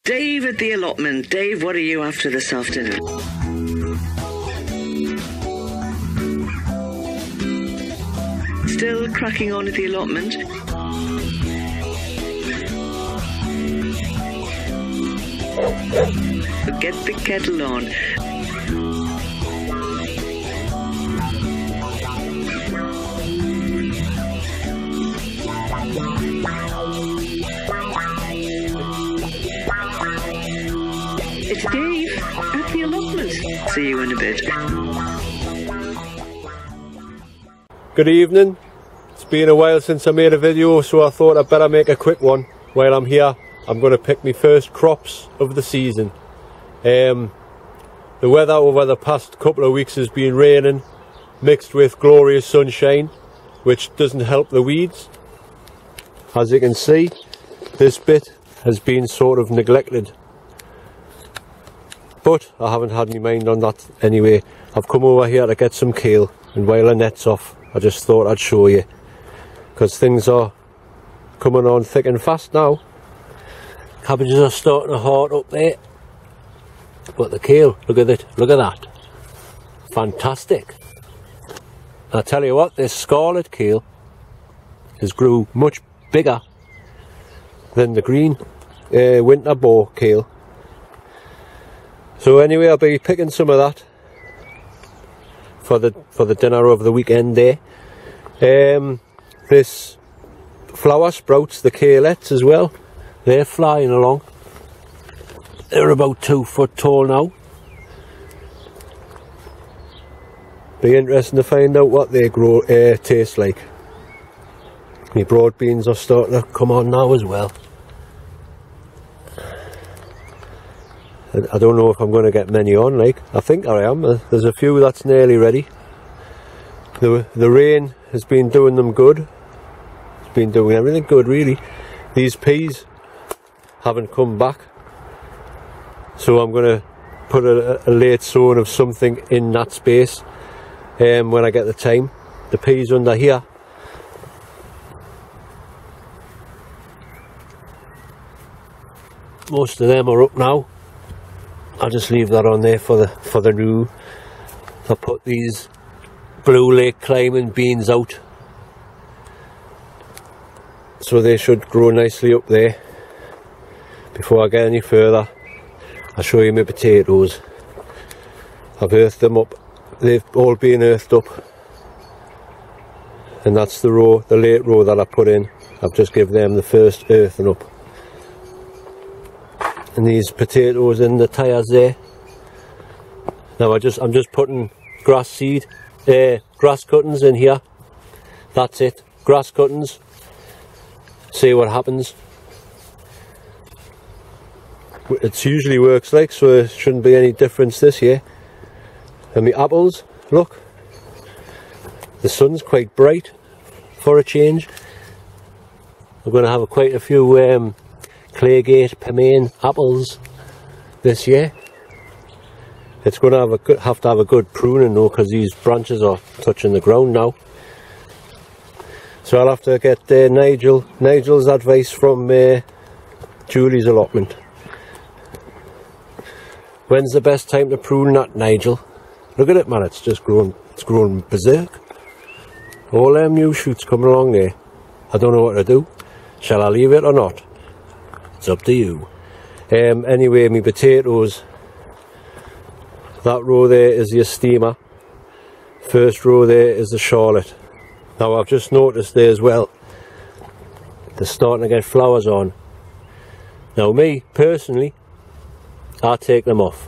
Dave at the allotment. Dave, what are you after this afternoon? Still cracking on at the allotment? Get the kettle on. It's Dave at the allotment. See you in a bit. Good evening. It's been a while since I made a video, so I thought I'd better make a quick one. While I'm here, I'm going to pick my first crops of the season. The weather over the past couple of weeks has been raining, mixed with glorious sunshine, which doesn't help the weeds. As you can see, this bit has been sort of neglected. But I haven't had my mind on that anyway. I've come over here to get some kale, and while the net's off, I just thought I'd show you, because things are coming on thick and fast now. Cabbages are starting to heart up there, but the kale, look at it, look at that, fantastic. I tell you what, this scarlet kale has grew much bigger than the green winter boar kale. So anyway, I'll be picking some of that for the dinner of the weekend there. This flower sprouts, the kaleettes as well, they're flying along. They're about 2 foot tall now. Be interesting to find out what they grow taste like. My broad beans are starting to come on now as well. I don't know if I'm going to get many on, like, I think I am. There's a few that's nearly ready. The rain has been doing them good. It's been doing everything good, really. These peas haven't come back, so I'm going to put a late sowing of something in that space when I get the time. The peas under here, most of them are up now. I'll just leave that on there for the new. I'll put these Blue Lake climbing beans out, so they should grow nicely up there. Before I get any further, I'll show you my potatoes. I've earthed them up. They've all been earthed up, and that's the row, the late row that I put in. I've just given them the first earthing up. And these potatoes in the tyres there. Now I'm just putting grass seed, grass cuttings in here. That's it, grass cuttings. See what happens. It usually works like, so there shouldn't be any difference this year. And my apples, look, the sun's quite bright for a change. I'm going to have quite a few Claygate Pemaine apples this year. It's going to have to have a good pruning though, because these branches are touching the ground now. So I'll have to get Nigel's advice from Julie's allotment. When's the best time to prune that, Nigel? Look at it, man, it's just grown, it's grown beserk. All them new shoots coming along there. I don't know what to do. Shall I leave it or not? It's up to you. Anyway, my potatoes, that row there is the steamer. First row there is the Charlotte. Now I've just noticed there as well, they're starting to get flowers on. Now me, personally, I take them off.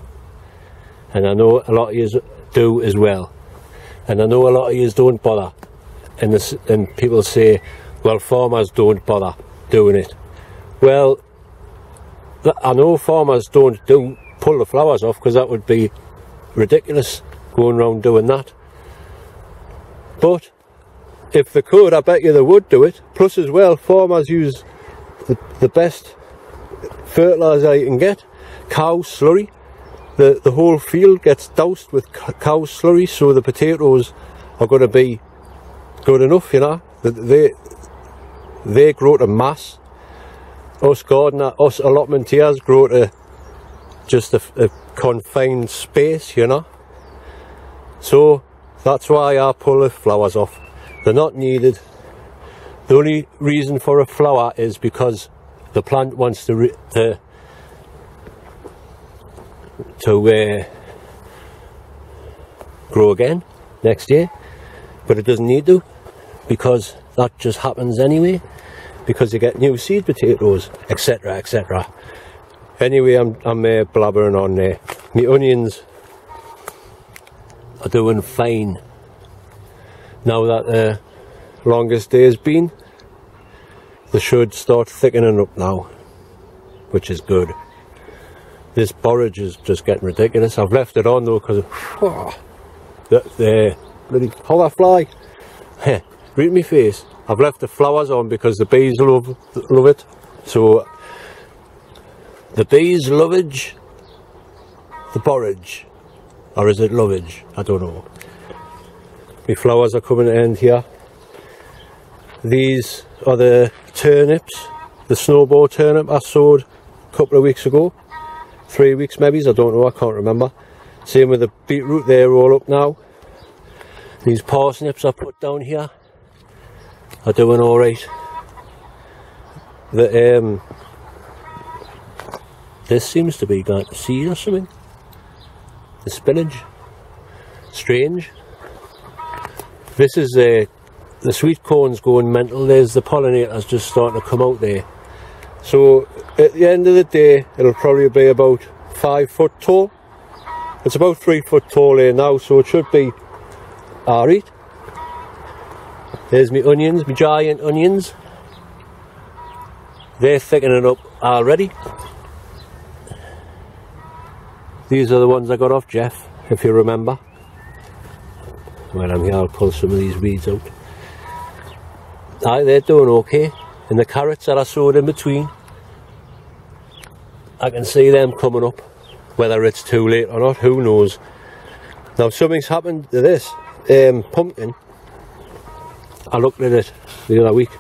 And I know a lot of you do as well. And I know a lot of you don't bother. And people say, well, farmers don't bother doing it. Well, I know farmers don't pull the flowers off, because that would be ridiculous, going around doing that. But if they could, I bet you they would do it. Plus as well, farmers use the best fertiliser you can get, cow slurry. The whole field gets doused with cow slurry, so the potatoes are going to be good enough, you know. They grow to mass. us gardener, us allotmenteers grow to just a confined space, you know. So that's why I pull the flowers off. They're not needed. The only reason for a flower is because the plant wants to grow again next year, but it doesn't need to, because that just happens anyway, because you get new seed potatoes, etc, etc. Anyway, I'm blabbering on there. My onions are doing fine now that the longest day has been. They should start thickening up now, which is good. This borage is just getting ridiculous. I've left it on though because the bloody hoverfly right in my face. I've left the flowers on because the bees love it. So the bees lovage the borage, or is it lovage? I don't know. My flowers are coming to end here. These are the turnips, the snowball turnip I sowed a couple of weeks ago. 3 weeks maybe, I don't know, I can't remember. Same with the beetroot, they're all up now. These parsnips I put down here are doing alright. This seems to be like a seed or something. The spinach. Strange. This is the sweet corn's going mental. There's the pollinators just starting to come out there. So at the end of the day, it'll probably be about 5 foot tall. It's about 3 foot tall here now, so it should be alright. There's my onions, my giant onions. They're thickening up already. These are the ones I got off Jeff, if you remember. When I'm here, I'll pull some of these weeds out. Aye, they're doing okay. And the carrots that I sowed in between, I can see them coming up. Whether it's too late or not, who knows. Now something's happened to this pumpkin. I looked at it the other week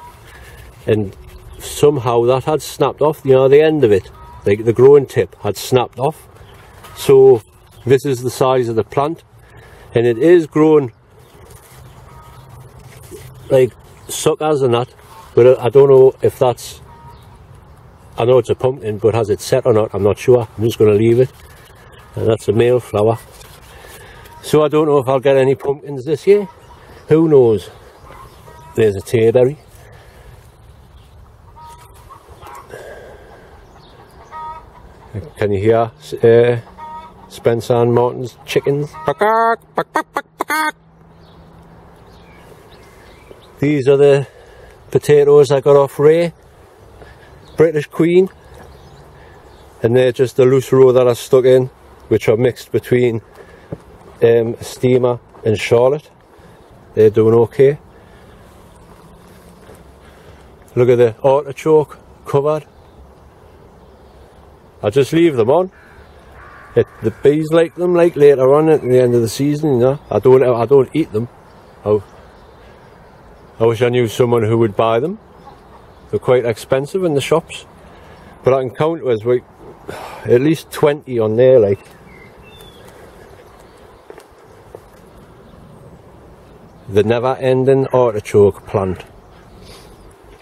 and somehow that had snapped off, you know, the end of it, like the growing tip had snapped off. So this is the size of the plant, and it is growing like suckers and that, but I don't know if that's, I know it's a pumpkin, but has it set or not, I'm not sure. I'm just going to leave it. And that's a male flower. So I don't know if I'll get any pumpkins this year. Who knows? There's a tayberry. Can you hear Spencer and Martin's chickens? These are the potatoes I got off Ray, British Queen, and they're just a loose row that I stuck in, which are mixed between Steamer and Charlotte. They're doing okay. Look at the artichoke covered. I just leave them on. The bees like them, like later on at the end of the season, you know. I don't eat them. I wish I knew someone who would buy them. They're quite expensive in the shops, but I can count with like at least 20 on there, like. The never-ending artichoke plant.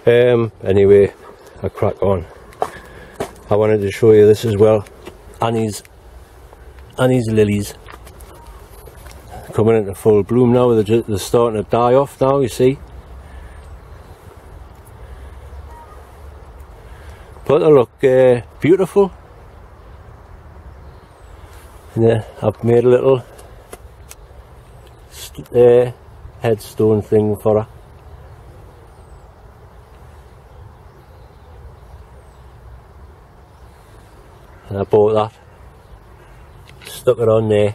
Anyway, I crack on. I wanted to show you this as well. Annie's lilies coming into full bloom now. They're starting to die off now, you see. But they look beautiful. Yeah, I've made a little headstone thing for her. And I bought that, stuck it on there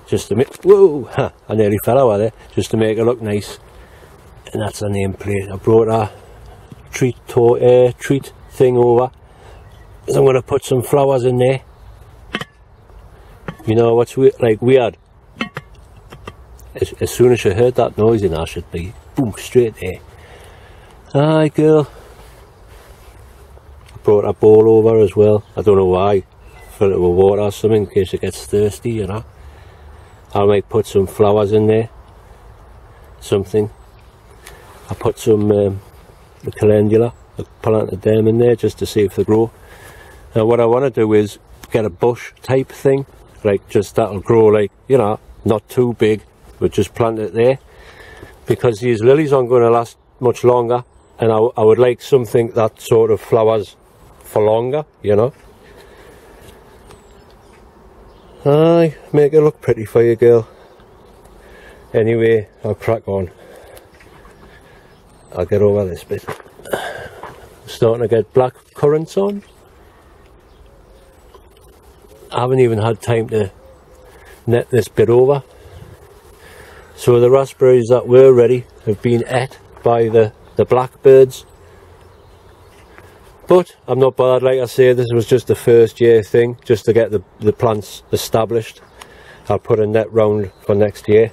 just to make, whoa, I nearly fell out there, just to make it look nice. And that's a nameplate. I brought a treat thing over, so I'm going to put some flowers in there. You know what's weird? As soon as you heard that noise, and I should be boom straight there. Hi girl. brought a bowl over as well. I don't know why. Fill it with water or something in case it gets thirsty, you know. I might put some flowers in there. Something. I put some the calendula. I planted them in there just to see if they grow. Now what I want to do is get a bush type thing. Like just that'll grow like, you know, not too big. But just plant it there. Because these lilies aren't going to last much longer. And I would like something that sort of flowers for longer, you know. Aye, make it look pretty for you, girl. Anyway, I'll crack on. I'll get over this bit. Starting to get black currants on. I haven't even had time to net this bit over. So the raspberries that were ready have been ate by the blackbirds. But I'm not bothered, like I say, this was just the first year thing, just to get the plants established. I'll put a net round for next year.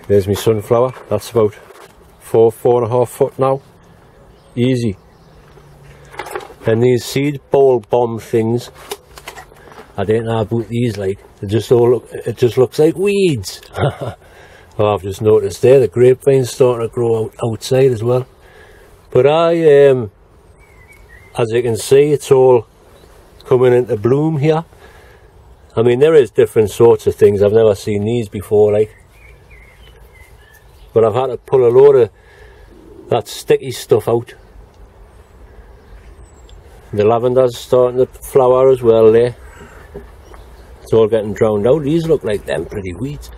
There's my sunflower, that's about 4.5 foot now. Easy. And these seed ball bomb things, I don't know about these, like, they just all look, it just looks like weeds. Oh, I've just noticed there, the grapevine's starting to grow outside as well. But as you can see, it's all coming into bloom here. I mean, there is different sorts of things. I've never seen these before, like. But I've had to pull a load of that sticky stuff out. The lavender's starting to flower as well there. It's all getting drowned out. These look like them pretty weeds.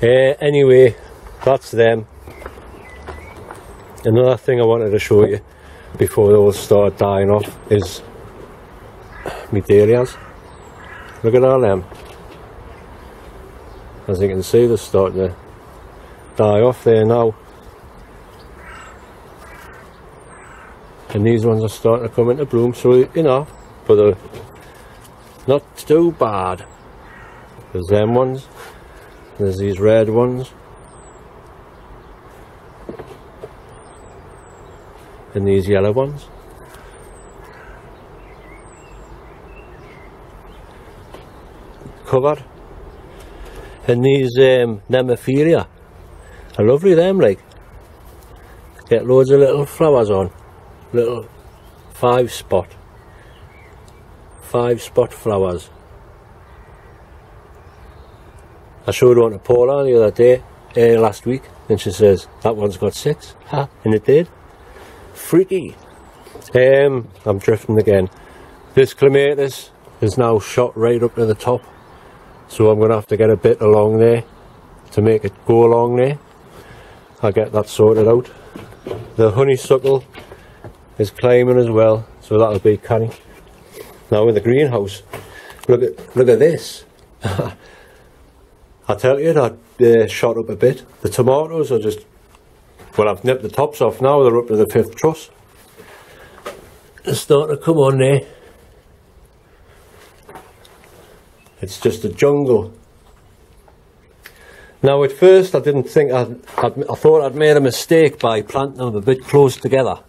Anyway, that's them. Another thing I wanted to show you before they all start dying off is my dahlias. Look at all them. As you can see, they're starting to die off there now. And these ones are starting to come into bloom, so you know, but they're not too bad. There's them ones, there's these red ones. And these yellow ones. Covered. And these nemophilia are lovely, them, like. Get loads of little flowers on. Little 5-spot flowers. I showed one to Paula the other day, last week, and she says, that one's got 6. Ha, and it did. Freaky. I'm drifting again. This clematis is now shot right up to the top, so I'm going to have to get a bit along there to make it go along there. I'll get that sorted out. The honeysuckle is climbing as well, so that'll be canny. Now in the greenhouse, look at this. I tell you, that shot up a bit. The tomatoes are just, well, I've nipped the tops off now, they're up to the 5th truss. They're starting to come on there. It's just a jungle. Now at first I didn't think, I thought I'd made a mistake by planting them a bit close together.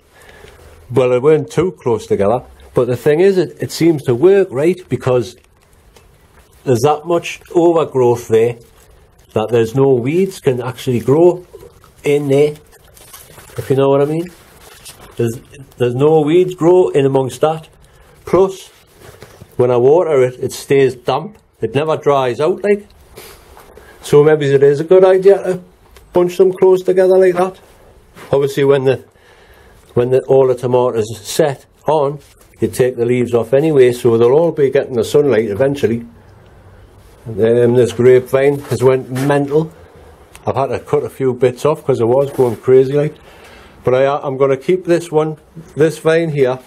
Well, they weren't too close together, but the thing is, it seems to work, right? Because there's that much overgrowth there that there's no weeds can actually grow in there, if you know what I mean. There's no weeds grow in amongst that. Plus, when I water it, it stays damp. It never dries out, like. So maybe it is a good idea to bunch them close together like that. Obviously, when all the tomatoes set on, you take the leaves off anyway, so they'll all be getting the sunlight eventually. This grapevine has went mental. I've had to cut a few bits off because it was going crazy, like. But I'm going to keep this one. This vine here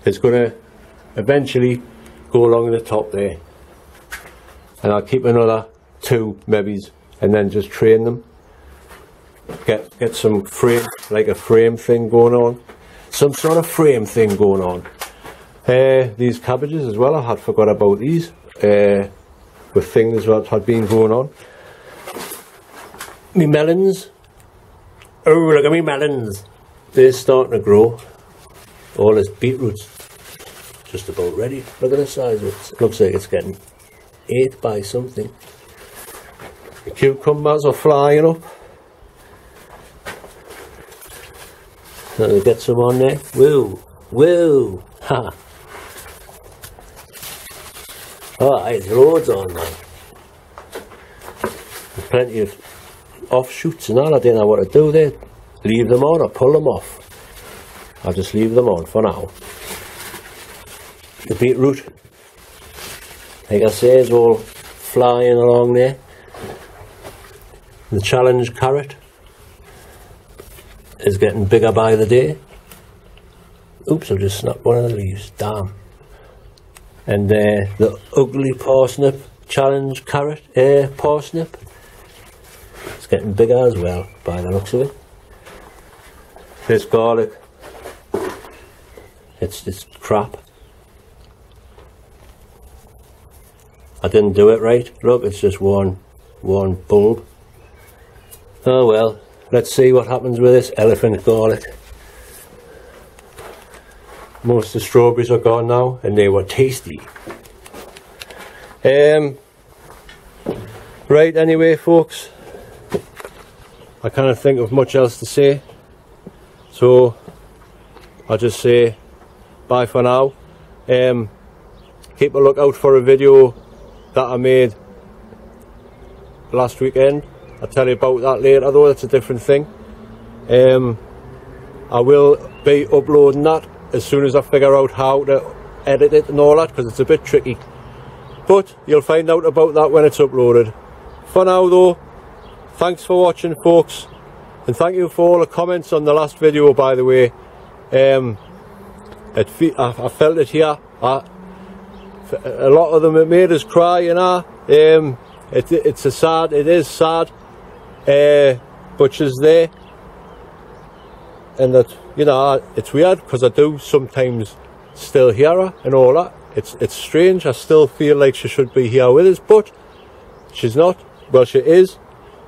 is going to eventually go along the top there, and I'll keep another 2 maybe, and then just train them. Get some frame, like a frame thing going on, some sort of frame thing going on. These cabbages as well, I had forgot about these. With things that had been going on. Me melons. Oh, look at me melons. They're starting to grow. all this beetroot's just about ready. Look at the size of it. It looks like it's getting ate by something. The cucumbers are flying up. Let me get some on there. Woo! Woo! Ha! Oh, there's loads on now. There's plenty of offshoots and all. I didn't know what to do there. Leave them on or pull them off. I'll just leave them on for now. The beetroot, like I say, is all flying along there. The challenge carrot is getting bigger by the day. Oops, I've just snapped one of the leaves, damn. And the ugly parsnip, challenge carrot, parsnip, it's getting bigger as well by the looks of it. This garlic, it's crap. I didn't do it right. Look, it's just one bulb. Oh well, let's see what happens with this elephant garlic. Most of the strawberries are gone now, and they were tasty. Right, anyway, folks, I can't think of much else to say, so I'll just say bye for now. Keep a lookout for a video that I made last weekend. I'll tell you about that later though, that's a different thing. I will be uploading that as soon as I figure out how to edit it and all that, because it's a bit tricky. But you'll find out about that when it's uploaded. For now though, thanks for watching folks, and thank you for all the comments on the last video, by the way. I felt it here. A lot of them it made us cry, you know. It is sad, but she's there, and that, you know, it's weird because I do sometimes still hear her and all that. It's strange. I still feel like she should be here with us, but she's not. Well, she is.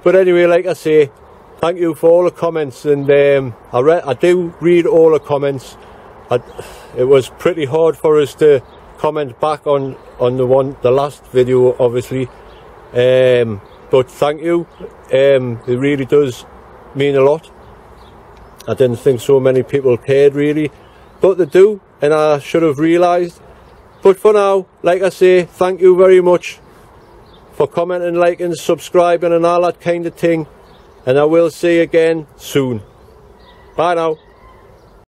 But anyway, like I say, thank you for all the comments, and I do read all the comments. It was pretty hard for us to comment back on the last video, obviously, but thank you. It really does mean a lot. I didn't think so many people cared really, but they do, and I should have realised. But for now, like I say, thank you very much for commenting, liking, subscribing and all that kind of thing, and I will see you again soon. Bye now.